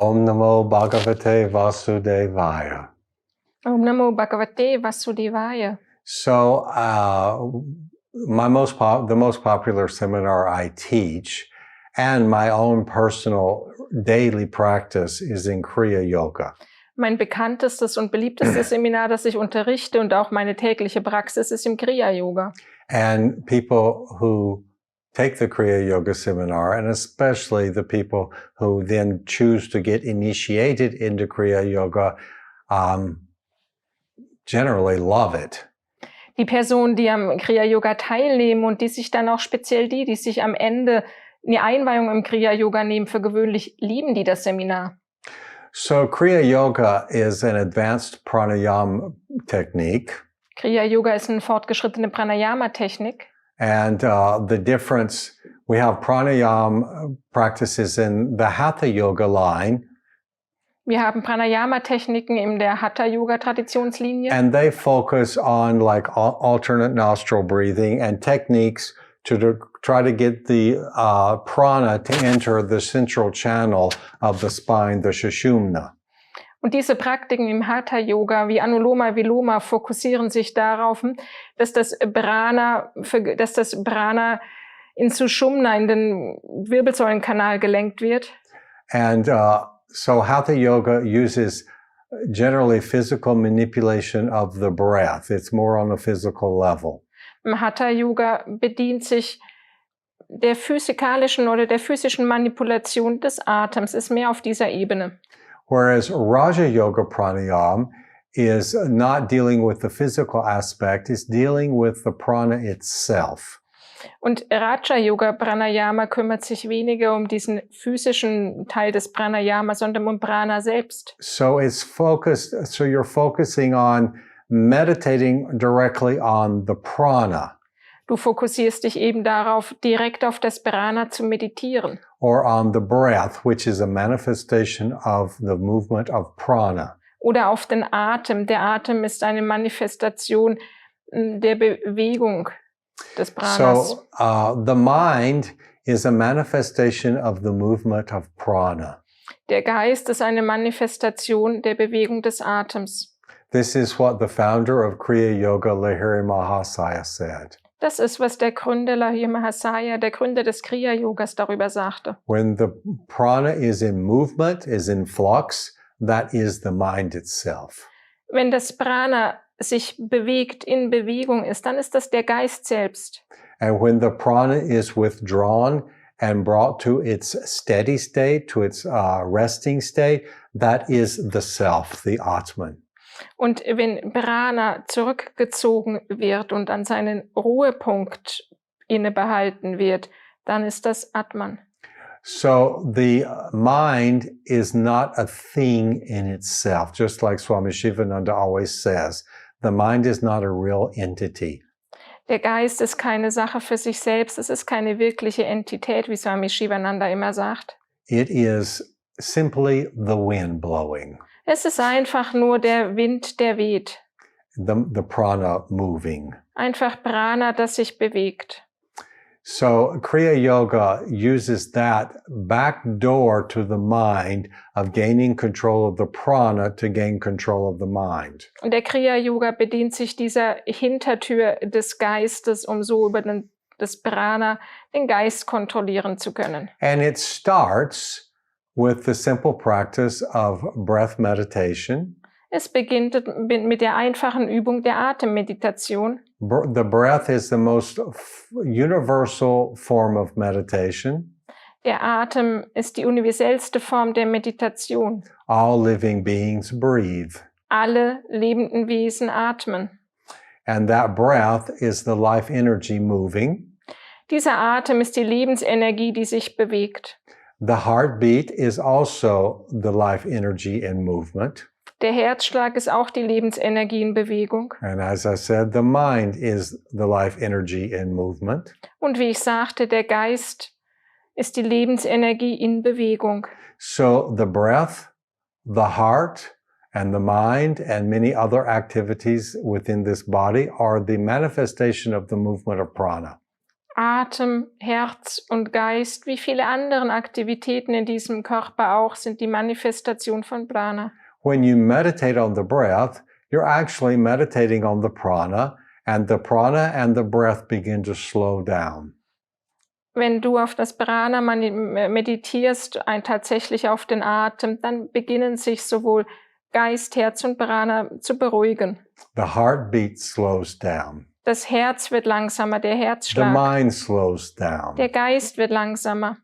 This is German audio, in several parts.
Om Namo Bhagavate Vasudevaya. Om Namo Bhagavate Vasudevaya. So, the most popular seminar I teach, and my own personal daily practice is in Kriya Yoga. Mein bekanntestes und beliebtestes Seminar, das ich unterrichte und auch meine tägliche Praxis ist im Kriya Yoga. And people who take the Kriya Yoga seminar, and especially the people who then choose to get initiated into Kriya Yoga, generally love it. Die Personen, die am Kriya Yoga teilnehmen und die sich dann auch speziell die sich am Ende eine Einweihung im Kriya Yoga nehmen, für gewöhnlich lieben die das Seminar. So Kriya Yoga is an advanced pranayama technique. Kriya Yoga ist eine fortgeschrittene Pranayama-Technik. And the difference, we have pranayama practices in the Hatha Yoga line. Wir haben Pranayama-Techniken in der Hatha-Yoga-Traditionslinie. And they focus on like alternate nostril breathing and techniques to try to get the prana to enter the central channel of the spine, the Sushumna. Und diese Praktiken im Hatha-Yoga wie Anuloma Viloma fokussieren sich darauf, dass das Prana in Sushumna, in den Wirbelsäulenkanal gelenkt wird. And so Hatha Yoga uses generally physical manipulation of the breath. It's more on a physical level. Im Hatha-Yoga bedient sich der physikalischen oder der physischen Manipulation des Atems, ist mehr auf dieser Ebene. Whereas Raja Yoga Pranayama is not dealing with the physical aspect, it's dealing with the prana itself. Und Raja Yoga Pranayama kümmert sich weniger um diesen physischen Teil des Pranayama, sondern um Prana selbst. So you're focusing on meditating directly on the prana. Du fokussierst dich eben darauf, direkt auf das Prana zu meditieren. Or on the breath, which is a manifestation of the movement of prana. Oder auf den Atem. Der Atem ist eine Manifestation der Bewegung des Pranas. So the mind is a manifestation of the movement of prana. Der Geist ist eine Manifestation der Bewegung des Atems. This is what the founder of Kriya Yoga, Lahiri Mahasaya, said. Das ist, was der Gründer Lahiri Mahasaya, der Gründer des Kriya Yogas, darüber sagte. When the prana is in movement, is in flux, that is the mind itself. Wenn das Prana sich bewegt, in Bewegung ist, dann ist das der Geist selbst. And when the prana is withdrawn and brought to its steady state, to its resting state, that is the self, the Atman. Und wenn Prana zurückgezogen wird und an seinen Ruhepunkt innebehalten wird, dann ist das Atman. So the mind is not a thing in itself, just like Swami Shivananda always says. The mind is not a real entity. Der Geist ist keine Sache für sich selbst, es ist keine wirkliche Entität, wie Swami Shivananda immer sagt. It is simply the wind blowing. Es ist einfach nur der Wind, der weht. The prana moving. Einfach Prana, das sich bewegt. So Kriya Yoga uses that back door to the mind of gaining control of the prana to gain control of the mind. Und der Kriya Yoga bedient sich dieser Hintertür des Geistes, um so über das Prana den Geist kontrollieren zu können. And it starts with the simple practice of breath meditation. Es beginnt mit der einfachen Übung der Atemmeditation. The breath is the most universal form of meditation. Der Atem ist die universellste Form der Meditation. All living beings breathe. Alle lebenden Wesen atmen. And that breath is the life energy moving. Dieser Atem ist die Lebensenergie, die sich bewegt. The heartbeat is also the life energy in movement. Der Herzschlag ist auch die Lebensenergie in Bewegung. And as I said, the mind is the life energy in movement. Und wie ich sagte, der Geist ist die Lebensenergie in Bewegung. So the breath, the heart, and the mind, and many other activities within this body are the manifestation of the movement of prana. Atem, Herz und Geist, wie viele andere Aktivitäten in diesem Körper auch, sind die Manifestation von Prana. When you meditate on the breath, you're actually meditating on the prana and the breath begin to slow down. Wenn du auf das Prana meditierst, tatsächlich auf den Atem, dann beginnen sich sowohl Geist, Herz und Prana zu beruhigen. The heartbeat slows down. Das Herz wird langsamer, der The Herzschlag. mind slows down. Der Geist wird langsamer.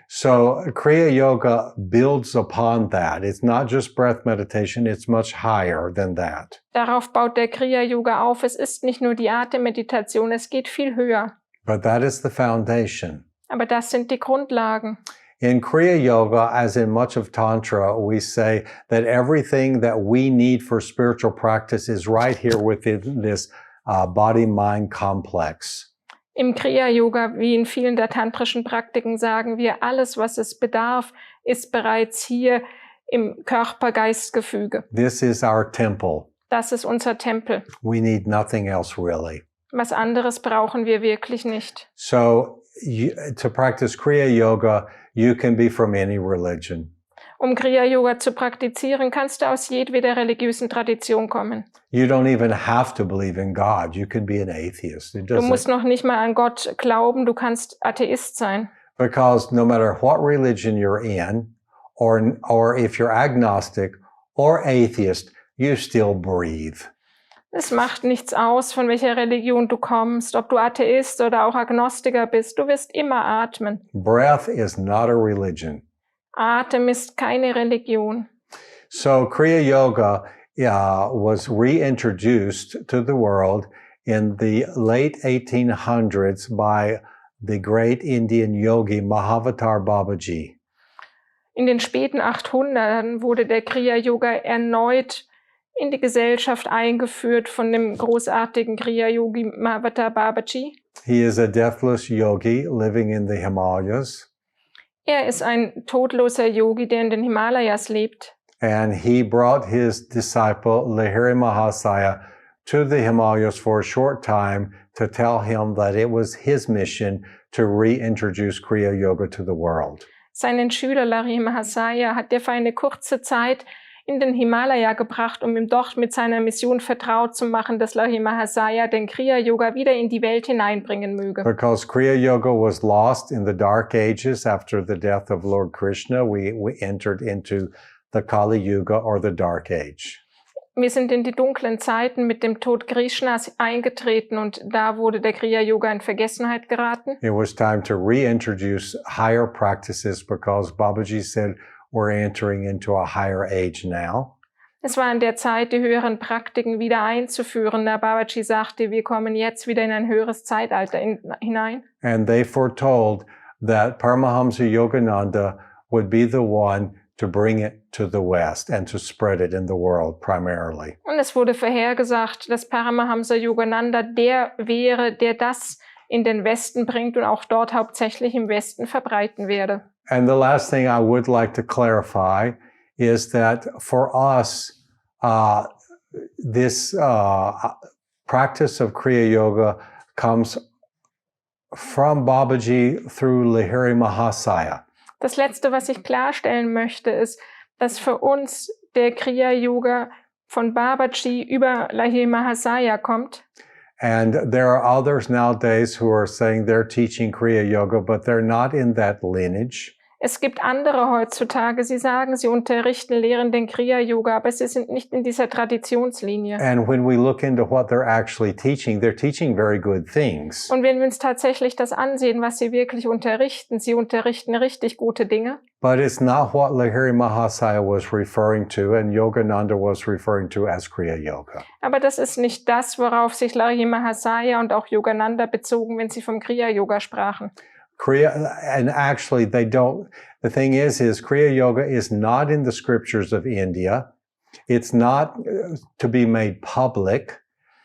So Kriya Yoga builds upon that. It's not just breath meditation, it's much higher than that. Darauf baut der Kriya Yoga auf. Es ist nicht nur die Atemmeditation, es geht viel höher. But that is the foundation. Aber das sind die Grundlagen. In Kriya Yoga, as in much of Tantra, we say that everything that we need for spiritual practice is right here within this body-mind complex. Im Kriya Yoga, wie in vielen der tantrischen Praktiken, sagen wir, alles, was es bedarf, ist bereits hier im Körper-Geist-Gefüge. This is our temple. Das ist unser Tempel. We need nothing else really. Was anderes brauchen wir wirklich nicht. So to practice Kriya Yoga, you can be from any religion. Um Kriya Yoga zu praktizieren, kannst du aus jedweder religiösen Tradition kommen. You don't even have to believe in God. You can be an atheist. It Du musst doesn't, noch nicht mal an Gott glauben, du kannst Atheist sein. because no matter what religion you're in, or if you're agnostic or atheist, you still breathe. Es macht nichts aus, von welcher Religion du kommst, ob du Atheist oder auch Agnostiker bist, du wirst immer atmen. Breath is not a religion. Atem ist keine Religion. So Kriya Yoga was reintroduced to the world in the late 1800s by the great Indian yogi Mahavatar Babaji. In den späten 800ern wurde der Kriya Yoga erneut in die Gesellschaft eingeführt von dem großartigen Kriya Yogi Mahavatar Babaji. He is a deathless yogi living in the Himalayas, Er ist ein todloser Yogi, der in den Himalayas lebt. and he brought his disciple Lahiri Mahasaya to the Himalayas for a short time to tell him that it was his mission to reintroduce Kriya Yoga to the world. Seinen Schüler Lahiri Mahasaya hat er für eine kurze Zeit in den Himalaya gebracht, um ihm dort mit seiner Mission vertraut zu machen, dass Lahiri Mahasaya den Kriya Yoga wieder in die Welt hineinbringen möge. Because Kriya Yoga was lost in the Dark Ages after the death of Lord Krishna, we entered into the Kali Yuga or the Dark Age. Wir sind in die dunklen Zeiten mit dem Tod Krishnas eingetreten und da wurde der Kriya Yoga in Vergessenheit geraten. It was time to reintroduce higher practices because Babaji said we're entering into a higher age now. Es war an der Zeit, die höheren Praktiken wieder einzuführen. Da Babaji sagte, wir kommen jetzt wieder in ein höheres Zeitalter hinein. And they foretold that Paramahamsa Yogananda would be the one to bring it to the West and to spread it in the world primarily. Und es wurde vorhergesagt, dass Paramahamsa Yogananda der wäre, der das in den Westen bringt und auch dort hauptsächlich im Westen verbreiten werde. And the last thing I would like to clarify is that for us, this practice of Kriya Yoga comes from Babaji through Lahiri Mahasaya. Das Letzte, was ich klarstellen möchte, ist, dass für uns der Kriya Yoga von Babaji über Lahiri Mahasaya kommt. And there are others nowadays who are saying they're teaching Kriya Yoga, but they're not in that lineage. Es gibt andere heutzutage, sie sagen, sie unterrichten, lehren den Kriya Yoga, aber sie sind nicht in dieser Traditionslinie. And when we look into what they're teaching very good things. Und wenn wir uns tatsächlich das ansehen, was sie wirklich unterrichten, sie unterrichten richtig gute Dinge. But it's not what Lahiri Mahasaya was referring to and Yogananda was referring to as Kriya Yoga. Aber das ist nicht das, worauf sich Lahiri Mahasaya und auch Yogananda bezogen, wenn sie vom Kriya Yoga sprachen. Kriya, and actually the thing is Kriya Yoga is not in the scriptures of India. It's not to be made public.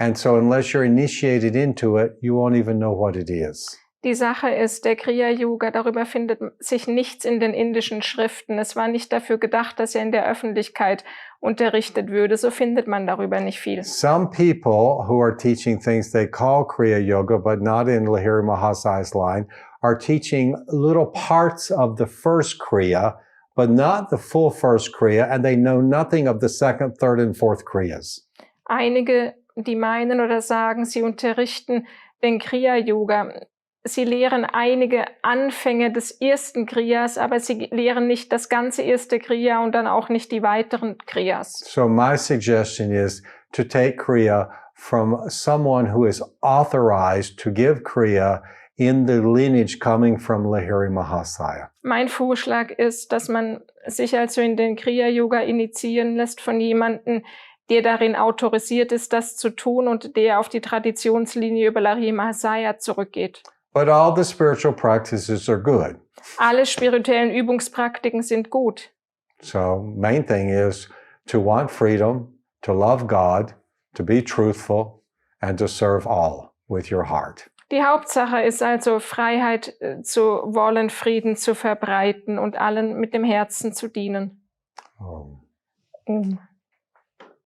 And so unless you're initiated into it, you won't even know what it is. Die Sache ist, der Kriya-Yoga, darüber findet sich nichts in den indischen Schriften. Es war nicht dafür gedacht, dass er in der Öffentlichkeit unterrichtet würde. So findet man darüber nicht viel. Some people who are teaching things they call Kriya Yoga, but not in Lahiri Mahasai's line, are teaching little parts of the first Kriya, but not the full first Kriya, and they know nothing of the second, third, and fourth Kriyas. Einige, die meinen oder sagen, sie unterrichten den Kriya-Yoga. Sie lehren einige Anfänge des ersten Kriyas, aber sie lehren nicht das ganze erste Kriya und dann auch nicht die weiteren Kriyas. So my suggestion is to take Kriya from someone who is authorized to give Kriya in the lineage coming from Lahiri Mahasaya. Mein Vorschlag ist, dass man sich also in den Kriya-Yoga initiieren lässt von jemandem, der darin autorisiert ist, das zu tun und der auf die Traditionslinie über Lahiri Mahasaya zurückgeht. But all the spiritual practices are good. Alle spirituellen Übungspraktiken sind gut. So main thing is to want freedom, to love God, to be truthful, and to serve all with your heart. Die Hauptsache ist also Freiheit zu wollen, Frieden zu verbreiten und allen mit dem Herzen zu dienen. Um.